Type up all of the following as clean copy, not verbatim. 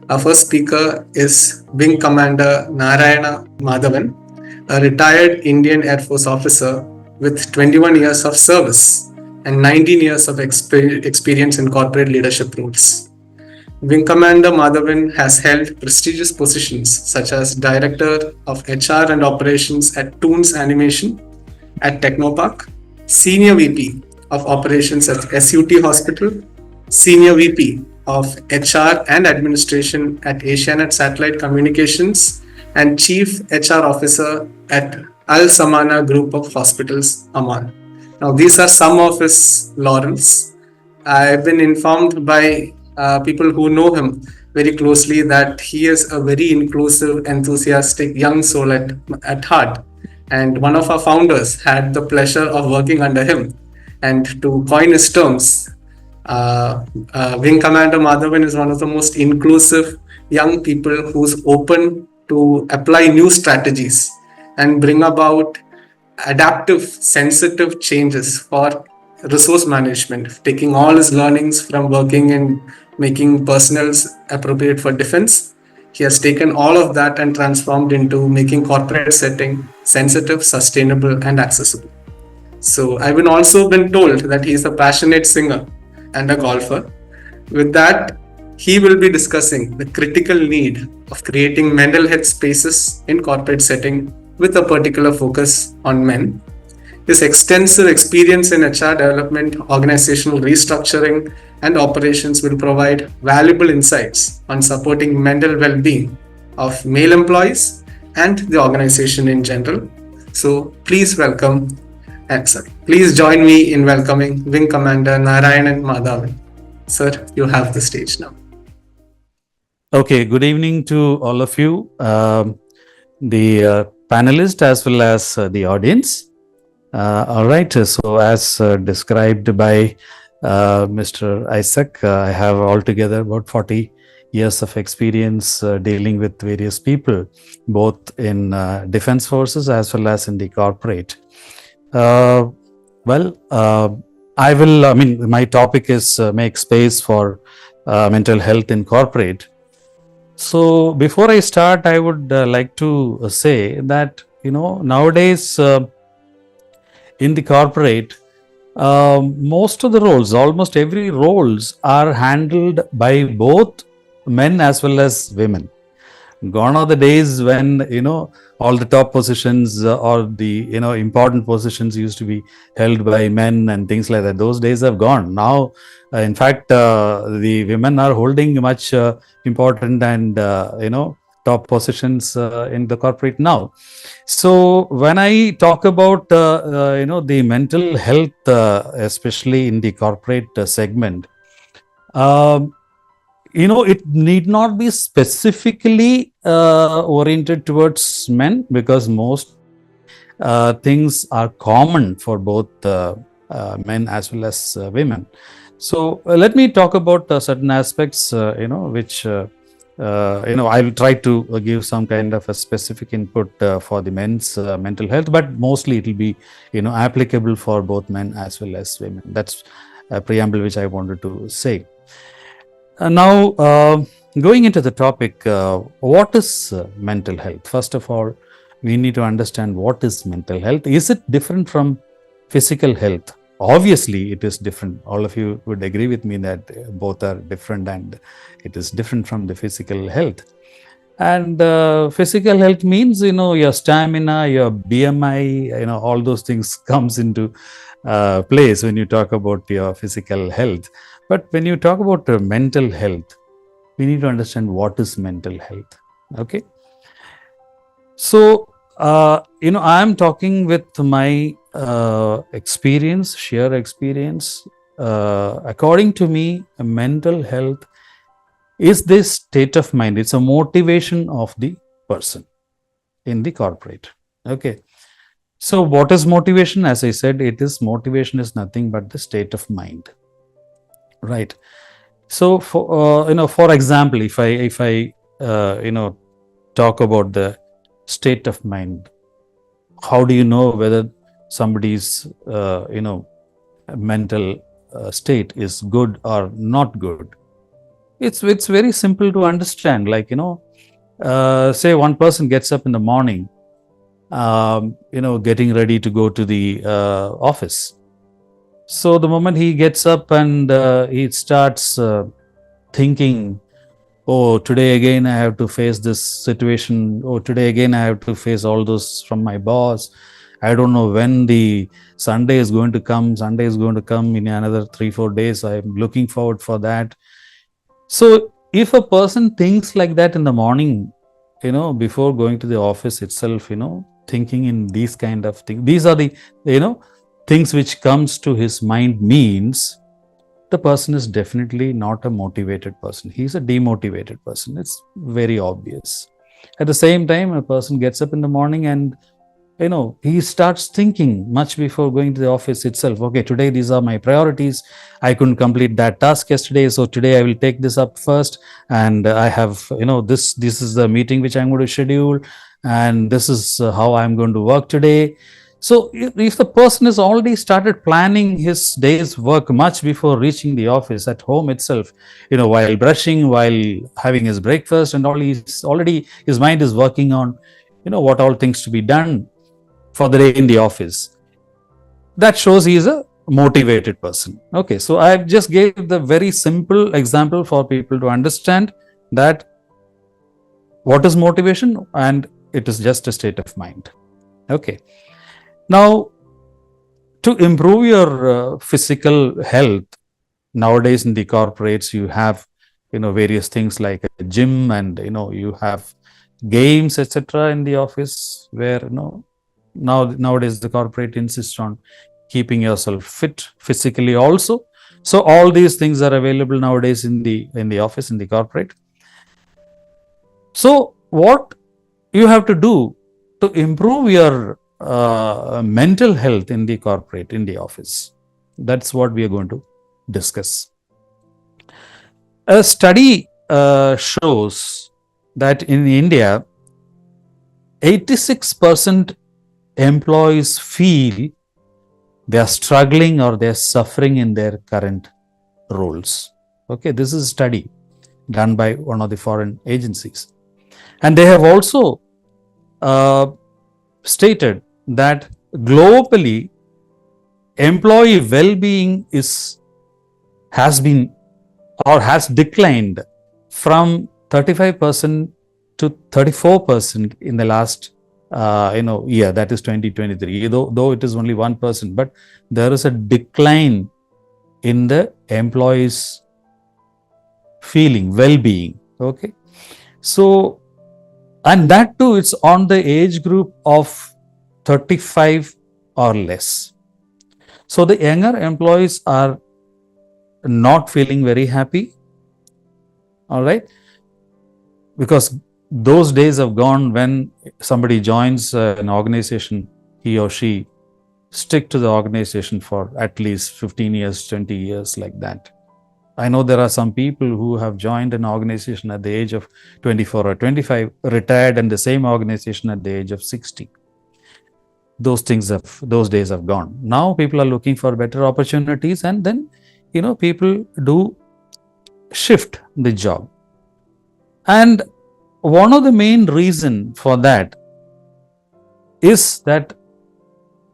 Our first speaker is Wing Commander Narayanan Madhavan, a retired Indian Air Force officer with 21 years of service and 19 years of experience in corporate leadership roles. Wing Commander Madhavan has held prestigious positions such as Director of HR and Operations at Toons Animation at Technopark, Senior VP of Operations at SUT Hospital, Senior VP of HR and Administration at Asianet Satellite Communications, and Chief HR Officer at Al Samana Group of Hospitals, Amman. Now, these are some of his laurels. I've been informed by people who know him very closely that he is a very inclusive, enthusiastic young soul at heart. And one of our founders had the pleasure of working under him. And to coin his terms, Wing Commander Madhavan is one of the most inclusive young people who's open to apply new strategies and bring about adaptive, sensitive changes for resource management, taking all his learnings from working in making personnels appropriate for defense. He has taken all of that and transformed into making corporate setting sensitive, sustainable, and accessible. So I've been also been told that he is a passionate singer and a golfer. With that, he will be discussing the critical need of creating mental health spaces in corporate setting with a particular focus on men. His extensive experience in HR development, organizational restructuring, and operations will provide valuable insights on supporting mental well-being of male employees and the organization in general. So please please join me in welcoming Wing Commander Narayanan Madhavan. Sir, you have the stage now. Okay, good evening to all of you, the panelists as well as the audience. All right, so as described by Mr. Isaac, I have altogether about 40 years of experience dealing with various people, both in defense forces as well as in the corporate. My topic is make space for mental health in corporate. So before I start, I would like to say that, nowadays in the corporate, most of the roles, almost every roles are handled by both men as well as women. Gone are the days when, all the top positions or the, important positions used to be held by men and things like that. Those days have gone. Now, in fact, the women are holding much important and, top positions in the corporate now. So when I talk about, the mental health, especially in the corporate segment, it need not be specifically oriented towards men, because most things are common for both men as well as women. So let me talk about certain aspects, which I will try to give some kind of a specific input for the men's mental health, but mostly it will be, applicable for both men as well as women. That's a preamble which I wanted to say. Now, going into the topic, what is mental health? First of all, we need to understand what is mental health. Is it different from physical health? Obviously, it is different. All of you would agree with me that both are different and it is different from the physical health. And physical health means, your stamina, your BMI, all those things comes into place when you talk about your physical health. But when you talk about mental health, we need to understand what is mental health. Okay. So, I am talking with my experience, sheer experience. According to me, mental health is this state of mind. It's a motivation of the person in the corporate. Okay. So what is motivation? As I said, motivation is nothing but the state of mind. Right. So for example, if I talk about the state of mind, how do you know whether somebody's mental state is good or not good? It's very simple to understand. Like, say one person gets up in the morning, getting ready to go to the office. So the moment he gets up and he starts thinking, oh, today again I have to face this situation. Oh, today again I have to face all this from my boss. I don't know when the Sunday is going to come. Sunday is going to come in another 3-4 days. I'm looking forward for that. So if a person thinks like that in the morning, before going to the office itself, thinking in these kind of things, these are the, things which comes to his mind, means the person is definitely not a motivated person. He's a demotivated person. It's very obvious. At the same time, a person gets up in the morning and he starts thinking much before going to the office itself. Okay, today these are my priorities. I couldn't complete that task yesterday, so today I will take this up first. And I have, this is the meeting which I'm going to schedule, and this is how I'm going to work today. So if the person has already started planning his day's work much before reaching the office, at home itself, while brushing, while having his breakfast and all, his mind is working on, what all things to be done for the day in the office. That shows he is a motivated person. Okay, so I just gave the very simple example for people to understand that what is motivation, and it is just a state of mind. Okay, now to improve your physical health, nowadays in the corporates you have various things like a gym, and you have games, etc. in the office, where nowadays the corporate insists on keeping yourself fit physically also. So all these things are available nowadays in the office, in the corporate. So what you have to do to improve your mental health in the corporate, in the office, that's what we are going to discuss. A study shows that in India, 86% employees feel they are struggling or they are suffering in their current roles. Okay, this is a study done by one of the foreign agencies. And they have also stated that globally, employee well-being has declined from 35% to 34% in the last year, that is 2023, though it is only 1%, but there is a decline in the employees' feeling, well-being. Okay, so, and that too, it's on the age group of 35 or less. So the younger employees are not feeling very happy. All right, because those days have gone when somebody joins an organization, he or she stick to the organization for at least 15 years, 20 years, like that. I know there are some people who have joined an organization at the age of 24 or 25, retired in the same organization at the age of 60. Those days have gone. Now people are looking for better opportunities, and then people do shift the job. And one of the main reason for that is that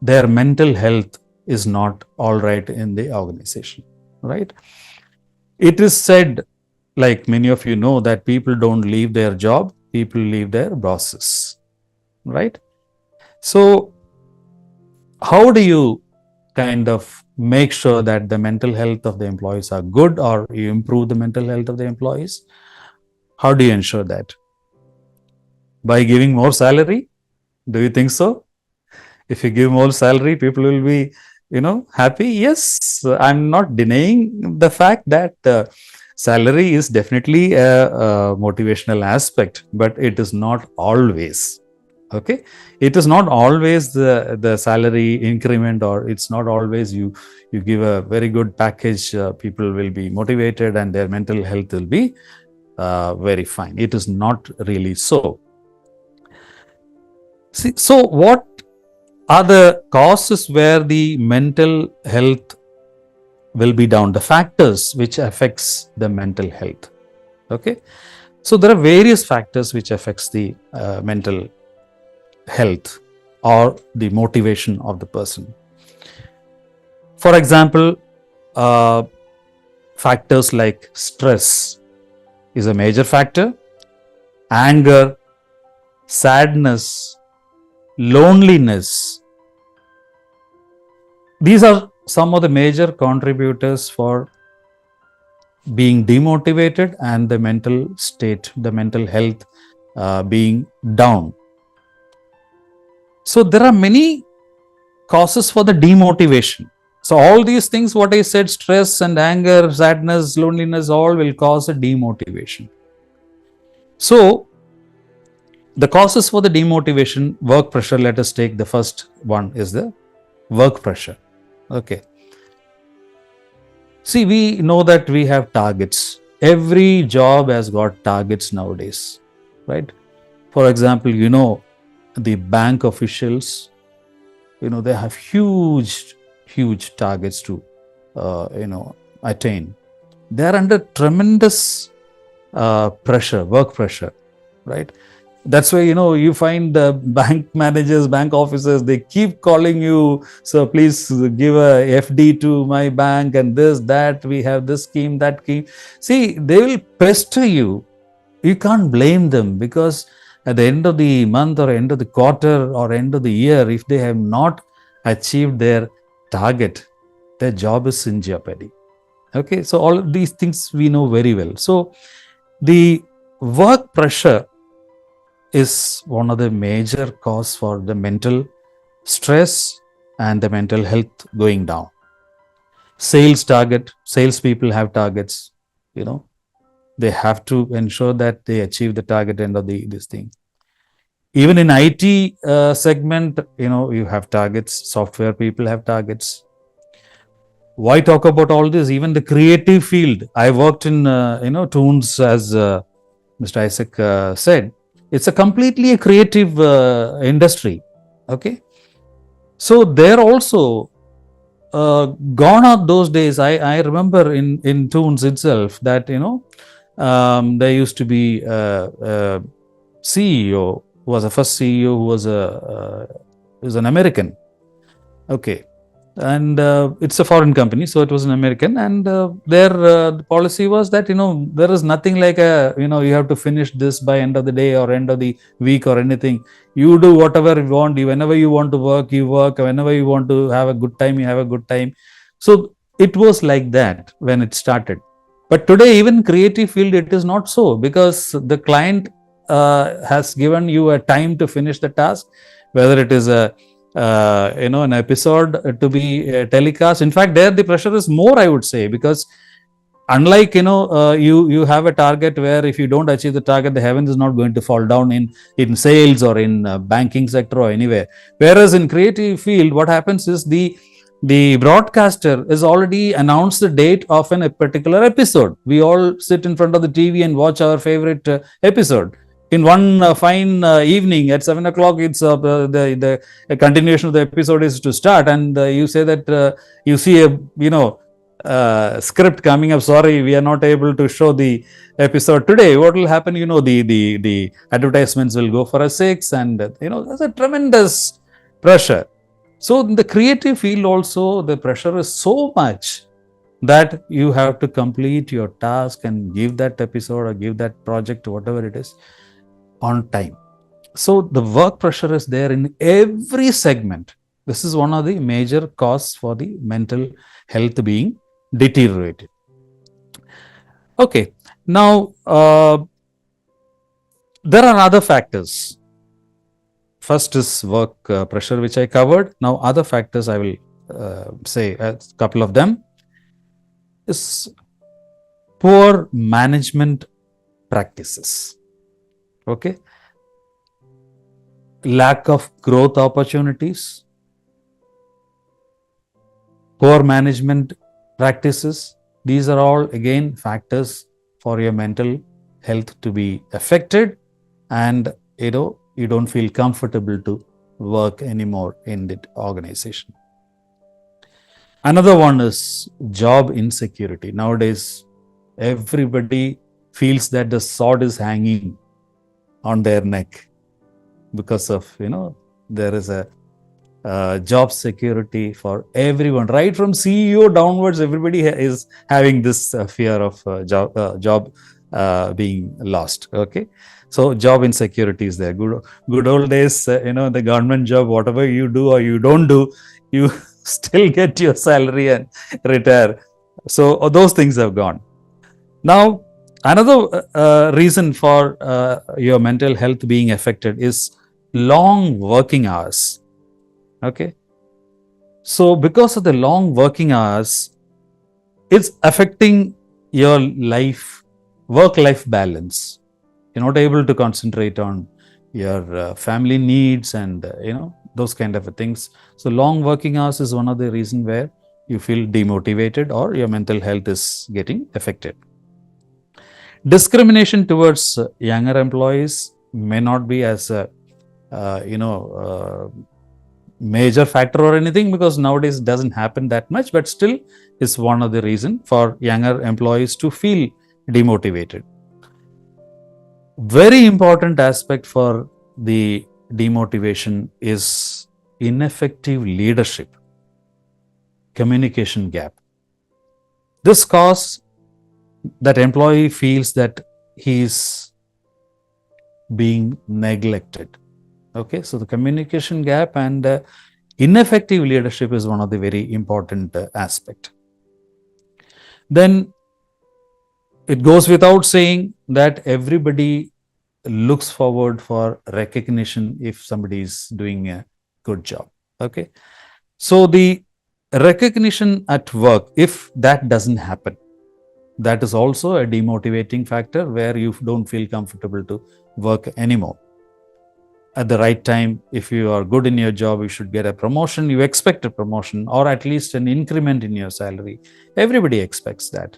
their mental health is not all right in the organization, right? It is said, like many of you know, that people don't leave their job, people leave their bosses, right? So how do you kind of make sure that the mental health of the employees are good, or you improve the mental health of the employees? How do you ensure that? By giving more salary? Do you think so? If you give more salary, people will be, happy. Yes, I'm not denying the fact that salary is definitely a motivational aspect, but it is not always. Okay, it is not always the salary increment, or it's not always you give a very good package, people will be motivated and their mental health will be very fine. It is not really so. See, so what are the causes where the mental health will be down, the factors which affects the mental health? Okay, so there are various factors which affects the mental health or the motivation of the person. For example, uh, factors like stress is a major factor, anger, sadness, loneliness. These are some of the major contributors for being demotivated and the mental state, the mental health being down. So there are many causes for the demotivation. So all these things, what I said, stress and anger, sadness, loneliness, all will cause a demotivation. So the causes for the demotivation, work pressure, let us take the first one is the work pressure. Okay. See, we know that we have targets. Every job has got targets nowadays, right? For example, the bank officials, they have huge targets to, attain. They are under tremendous pressure, work pressure, right? That's why, you find the bank managers, bank officers, they keep calling you, so please give a FD to my bank and this, that, we have this scheme, that scheme. See, they will pester you. You can't blame them, because at the end of the month or end of the quarter or end of the year, if they have not achieved their target, their job is in jeopardy. Okay, so all of these things we know very well. So the work pressure is one of the major cause for the mental stress and the mental health going down. Salespeople have targets, they have to ensure that they achieve the target end of this thing. Even in IT segment, you have targets, software people have targets. Why talk about all this? Even the creative field, I worked in, Toons, as Mr. Isaac said, it's a completely a creative industry. Okay. So there also, gone are those days. I remember in Toons itself that, there used to be a CEO who was the first CEO who was an American. Okay. And it's a foreign company, so it was an American, and their the policy was that, there is nothing like you have to finish this by end of the day or end of the week or anything. You do whatever you want. Whenever you want to work, you work. Whenever you want to have a good time, you have a good time. So it was like that when it started. But today, even creative field, it is not so, because the client has given you a time to finish the task, whether it is an episode to be telecast. In fact, there the pressure is more, I would say, because unlike, you have a target where if you don't achieve the target, the heavens is not going to fall down in sales or in banking sector or anywhere. Whereas in creative field, what happens is the broadcaster has already announced the date of a particular episode. We all sit in front of the TV and watch our favorite episode. In one fine evening at 7 o'clock, it's the continuation of the episode is to start, and you say that you see a script coming up. Sorry, we are not able to show the episode today. What will happen? The advertisements will go for a 6, and there's a tremendous pressure. So in the creative field also, the pressure is so much that you have to complete your task and give that episode or give that project, whatever it is, on time. So the work pressure is there in every segment. This is one of the major causes for the mental health being deteriorated. Okay, now there are other factors. First is work pressure, which I covered. Now other factors, I will say a couple of them, is poor management practices. Okay, lack of growth opportunities, poor management practices. These are all again factors for your mental health to be affected, and you don't feel comfortable to work anymore in that organization. Another one is job insecurity. Nowadays, everybody feels that the sword is hanging on their neck because of, there is a job security for everyone, right from CEO downwards. Everybody is having this fear of job being lost. Okay, so job insecurity is there. Good old days, the government job, whatever you do or you don't do, you still get your salary and retire. So those things have gone. Now, another reason for your mental health being affected is long working hours. Okay, so because of the long working hours, it's affecting your work-life balance. You're not able to concentrate on your family needs and those kind of things. So long working hours is one of the reasons where you feel demotivated or your mental health is getting affected. Discrimination towards younger employees may not be as a major factor or anything, because nowadays it doesn't happen that much, but still is one of the reason for younger employees to feel demotivated. Very important aspect for the demotivation is ineffective leadership, communication gap. This causes that employee feels that he is being neglected. Okay, so the communication gap and ineffective leadership is one of the very important aspect. Then it goes without saying that everybody looks forward for recognition if somebody is doing a good job. Okay, so the recognition at work, if that doesn't happen, that is also a demotivating factor where you don't feel comfortable to work anymore. At the right time, if you are good in your job, you should get a promotion. You expect a promotion or at least an increment in your salary. Everybody expects that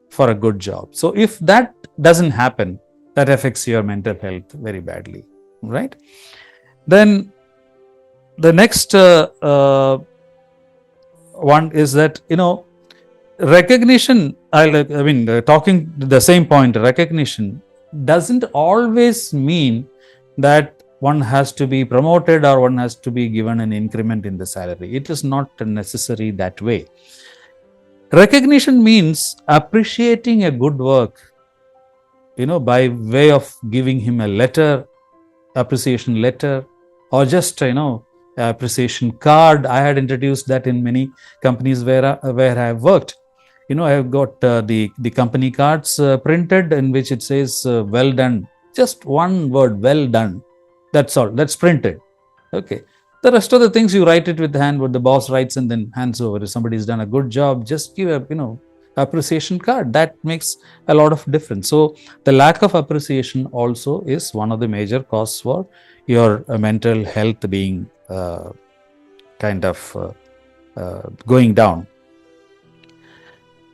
for a good job. So if that doesn't happen, that affects your mental health very badly, right? Then the next one is that, recognition, talking the same point, recognition doesn't always mean that one has to be promoted or one has to be given an increment in the salary. It is not necessary that way. Recognition means appreciating a good work, by way of giving him a letter, appreciation letter, or just, appreciation card. I had introduced that in many companies where I have worked. I have got the company cards printed in which it says, well done. Just one word, well done. That's all. That's printed. Okay. The rest of the things you write it with the hand, what the boss writes and then hands over. If somebody's done a good job, just give a appreciation card. That makes a lot of difference. So the lack of appreciation also is one of the major causes for your mental health being going down.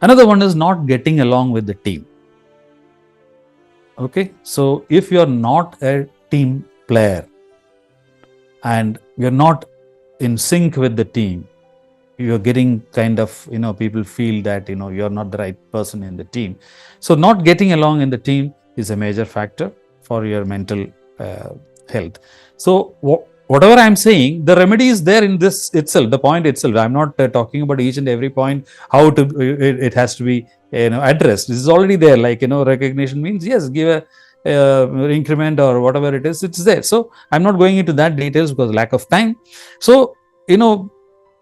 Another one is not getting along with the team. Okay, so if you're not a team player and you're not in sync with the team, you're getting people feel that you're not the right person in the team. So not getting along in the team is a major factor for your mental health. So whatever I'm saying, the remedy is there in this itself, the point itself. I'm not talking about each and every point, how it has to be addressed. This is already there. Recognition means, yes, give a increment or whatever it is, it's there. So I'm not going into that details because lack of time. So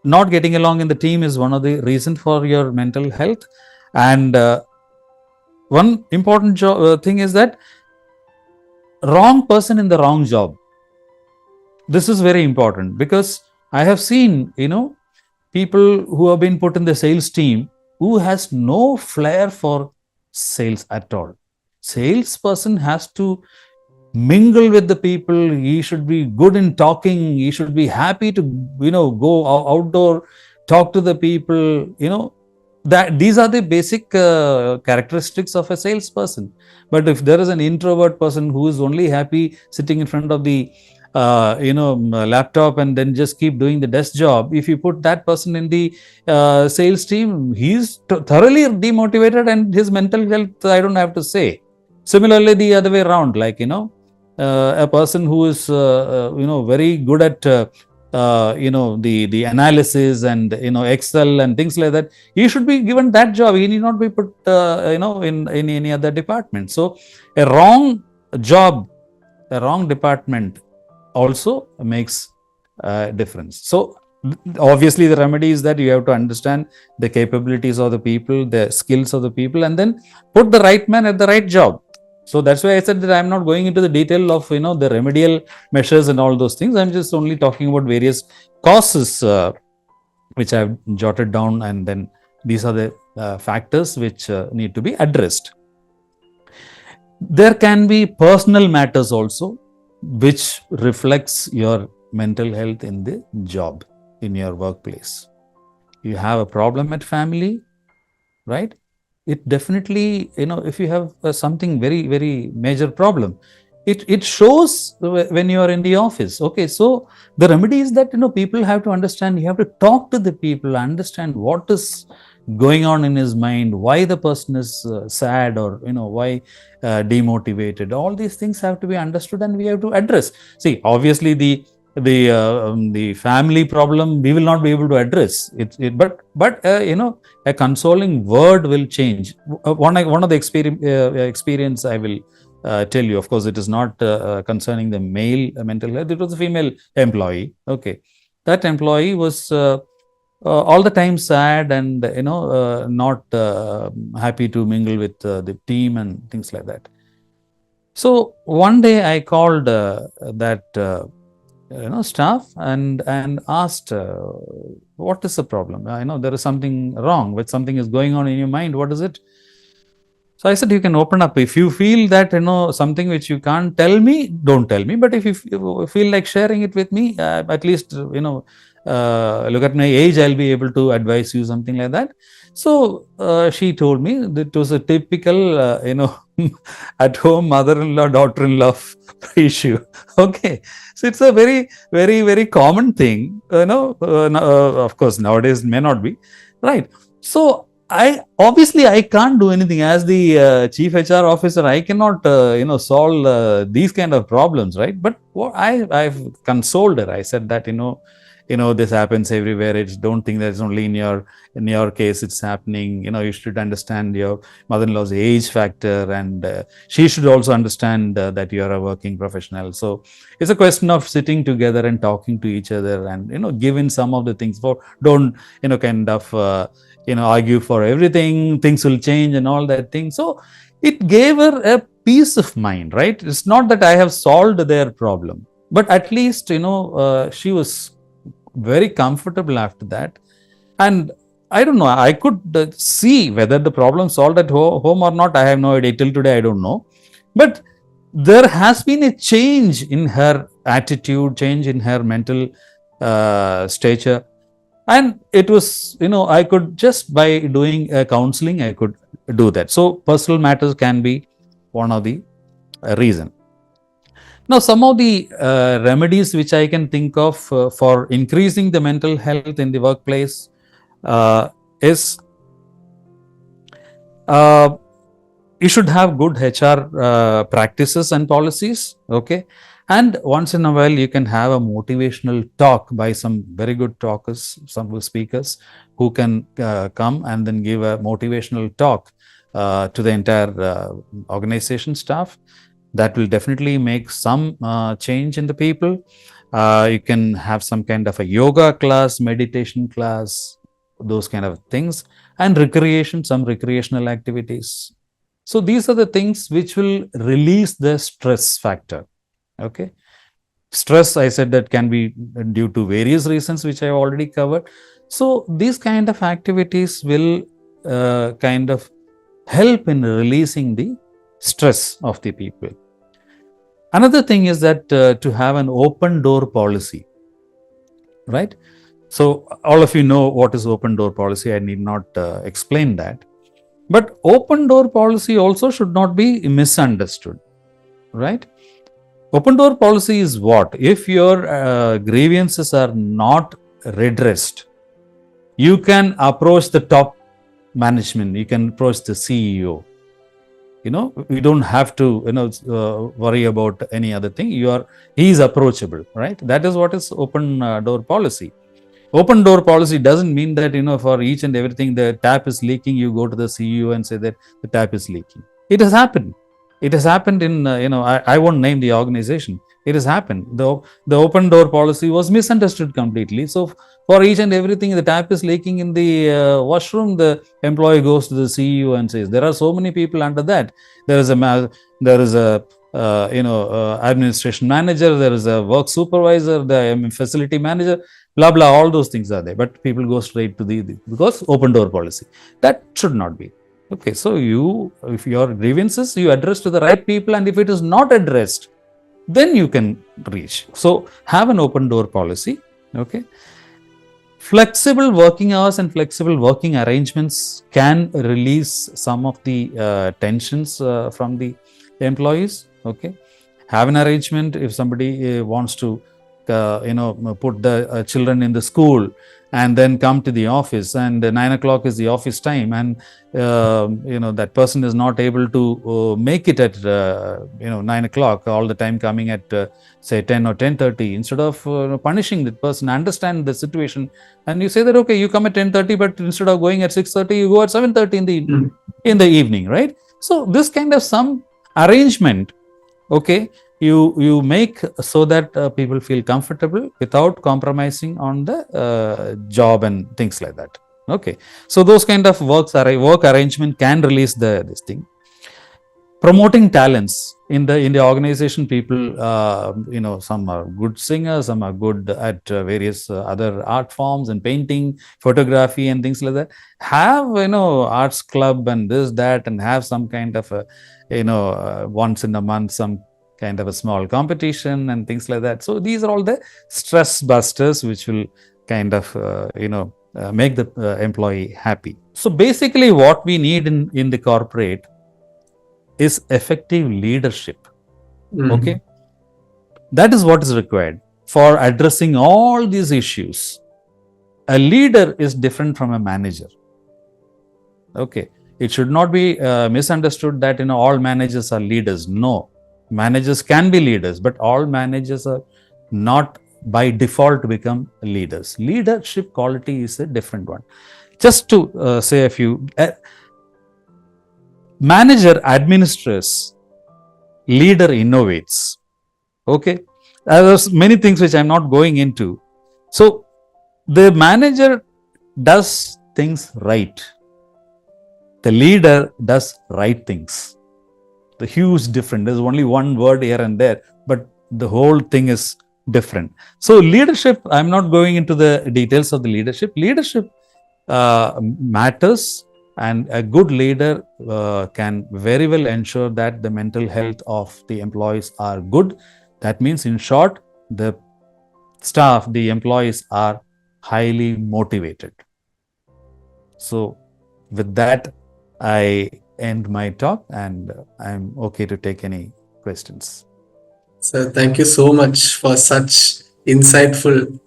not getting along in the team is one of the reasons for your mental health. And one important thing is that wrong person in the wrong job. This is very important because I have seen people who have been put in the sales team who has no flair for sales at all. Salesperson has to mingle with the people. He should be good in talking. He should be happy to go outdoor, talk to the people. That these are the basic characteristics of a salesperson. But if there is an introvert person who is only happy sitting in front of the laptop and then just keep doing the desk job, if you put that person in the sales team, he's thoroughly demotivated and his mental health, I don't have to say. Similarly, the other way around, like, a person who is, very good at, the analysis and, Excel and things like that, he should be given that job. He need not be put, in any other department. So a wrong job, a wrong department also makes a difference. So obviously the remedy is that you have to understand the capabilities of the people, the skills of the people, and then put the right man at the right job. So that's why I said that I'm not going into the detail of, the remedial measures and all those things. I'm just only talking about various causes, which I've jotted down, and then these are the factors which need to be addressed. There can be personal matters also, which reflects your mental health in the job, in your workplace. You have a problem at family, right? It definitely, if you have something very, very major problem, it shows when you are in the office. Okay, so the remedy is that, people have to understand, you have to talk to the people, understand what is going on in his mind, why the person is sad, or why demotivated. All these things have to be understood, and we have to address. See, obviously the family problem we will not be able to address it, but a consoling word will change. One of the experience I will tell you. Of course, it is not concerning the male mental health. It was a female employee. Okay, that employee was all the time sad and not happy to mingle with the team and things like that. So one day I called that staff and asked, what is the problem? I know there is something wrong, but something is going on in your mind. What is it? So I said, you can open up. If you feel that something which you can't tell me, don't tell me. But if you feel like sharing it with me, at least look at my age, I'll be able to advise you, something like that. So she told me that it was a typical at home mother-in-law, daughter-in-law issue. Okay, so it's a very, very, very common thing. Of course, nowadays may not be, right? So I can't do anything as the chief HR officer. I cannot solve these kind of problems, right? But I've consoled her. I said that this happens everywhere. Don't think that it's only in your case it's happening. You should understand your mother-in-law's age factor, and she should also understand that you are a working professional. So it's a question of sitting together and talking to each other, and given some of the things. Don't kind of argue for everything. Things will change and all that thing. So it gave her a peace of mind, right? It's not that I have solved their problem, but at least she was very comfortable after that. And I don't know, I could see whether the problem solved at home or not. I have no idea. Till today, I don't know. But there has been a change in her attitude, change in her mental stature. And it was, I could just by doing counseling, I could do that. So personal matters can be one of the reason. Now, some of the remedies which I can think of for increasing the mental health in the workplace is you should have good HR practices and policies. Okay. And once in a while, you can have a motivational talk by some very good talkers, some speakers who can come and then give a motivational talk to the entire organization staff. That will definitely make some change in the people. You can have some kind of a yoga class, meditation class, those kind of things, and some recreational activities. So these are the things which will release the stress factor. Okay. Stress, I said, that can be due to various reasons, which I have already covered. So these kind of activities will kind of help in releasing the stress of the people. Another thing is that to have an open door policy, right? So all of you know what is open door policy. I need not explain that. But open door policy also should not be misunderstood, right? Open door policy is what? If your grievances are not redressed, you can approach the top management, you can approach the CEO. we don't have to worry about any other thing. He is approachable, right? That is what is open door policy. Open door policy doesn't mean that for each and everything the tap is leaking, you go to the CEO and say that the tap is leaking. It has happened. It has happened in I won't name the organization. It has happened. The open door policy was misunderstood completely. So for each and everything, the tap is leaking in the washroom, the employee goes to the CEO and says, there are so many people under that. There is a administration manager, there is a work supervisor, the facility manager, blah blah, all those things are there, but people go straight to because open door policy. That should not be. Okay, so if your grievances you address to the right people, and if it is not addressed, then you can reach. So have an open door policy. Okay, flexible working hours and flexible working arrangements can release some of the tensions from the employees. Okay, have an arrangement if somebody wants to put the children in the school and then come to the office, and 9 o'clock is the office time, and that person is not able to make it at 9 o'clock all the time, coming at say 10 or 10:30. Instead of punishing that person, understand the situation, and you say that okay, you come at 10:30, but instead of going at 6:30, you go at 7:30 in the evening, right? So this kind of some arrangement, okay, you make so that people feel comfortable without compromising on the job and things like that. Okay, so those kind of work arrangement can release this thing. Promoting talents in the organization, people some are good singers, some are good at various other art forms and painting, photography and things like that. Have arts club and this that, and have some kind of once in a month some kind of a small competition and things like that. So these are all the stress busters which will kind of make the employee happy. So basically what we need in the corporate is effective leadership. Okay, that is what is required for addressing all these issues. A leader is different from a manager. Okay, it should not be misunderstood that all managers are leaders. No, managers can be leaders, but all managers are not by default to become leaders. Leadership quality is a different one. Just to say a few, manager administers, leader innovates. Okay, there's many things which I'm not going into. So the manager does things right, the leader does right things. The huge difference. There's only one word here and there, but the whole thing is different. So leadership, I'm not going into the details of the leadership. Leadership matters, and a good leader can very well ensure that the mental health of the employees are good. That means, in short, the staff, the employees are highly motivated. So with that, I end my talk, and I'm okay to take any questions. So thank you so much for such insightful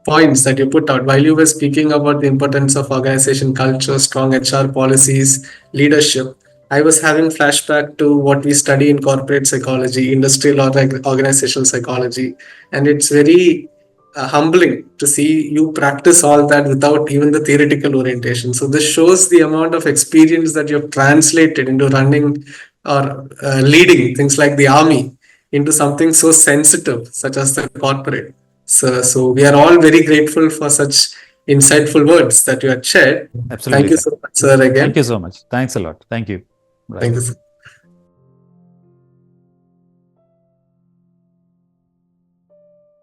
points that you put out while you were speaking about the importance of organization culture, strong HR policies, leadership. I was having flashback to what we study in corporate psychology, industrial or organizational psychology, and it's very humbling to see you practice all that without even the theoretical orientation. So this shows the amount of experience that you've translated into running or leading things like the army into something so sensitive such as the corporate. So we are all very grateful for such insightful words that you had shared. Absolutely. Thank you so much, sir, again. Thank you so much. Thanks a lot. Thank you. Right. Thank you, sir.